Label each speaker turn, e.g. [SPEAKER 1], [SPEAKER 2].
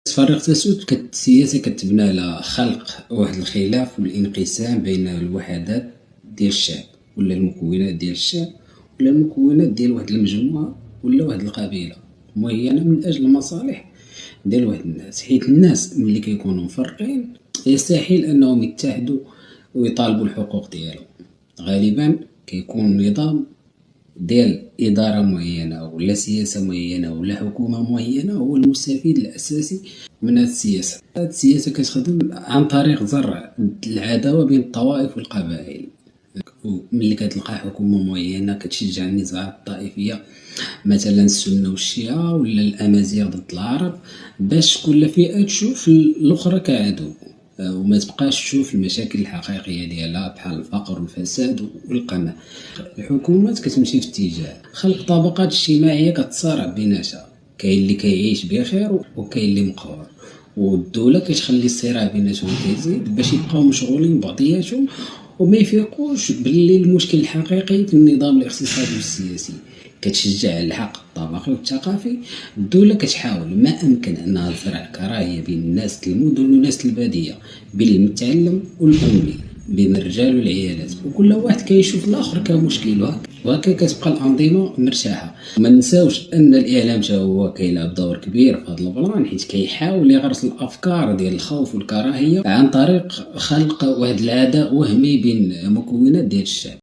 [SPEAKER 1] تفرغ تسود السياسة كتبنى على خلق واحد الخلاف والانقسام بين الوحدات ديال الشعب ولا المكونات ديال الشعب ولا المكونات ديال واحد المجموعة ولا واحد القبيلة معينة من أجل المصالح ديال واحد الناس، حيت الناس ملي كيكونوا مفرقين يستحيل أنهم يتحدوا ويطالبوا الحقوق ديالهم. غالبا كيكون نظام ديال إدارة معينة ولا سياسة معينة ولا حكومة معينة هو المستفيد الأساسي من هاد السياسة. هاد السياسة كتخدم عن طريق زرع العداوة بين الطوائف والقبائل. ملي كتلقى حكومة معينة كتشجع النزاعات الطائفية مثلا السنة والشيعة ولا الأمازيغ ضد العرب، باش كل فئة تشوف الأخرى كعدو وما تبقاش تشوف المشاكل الحقيقية ديالها بحال الفقر والفساد والقمع. الحكومات كتمشي في اتجاه خلق طبقات اجتماعية كتصارع بيناتها، كاين اللي كيعيش بخير وكاين اللي مقهور، والدولة كتخلي الصراع بيناتهم كيزيد باش يبقاو مشغولين بعضياتهم وما يفيقوش باللي المشكل الحقيقي في النظام الاقتصادي والسياسي. كتشجع على الحق الطبقي والثقافي. الدولة كتحاول ما أمكن أنها تزرع كراهية بين الناس المدن والناس البادية، بين المتعلم والأمي، بين الرجال والعيالات، وكل واحد كيشوف الآخر كمشكل، وهكا كتبقى الأنظمة مرتاحة. ما نساوش أن الإعلام حتى هو كيلعب دور كبير في هذا البلان، حيت كيحاول يغرس الأفكار ديال الخوف والكراهية عن طريق خلق واحد العداء وهمي بين مكونات ديال الشعب.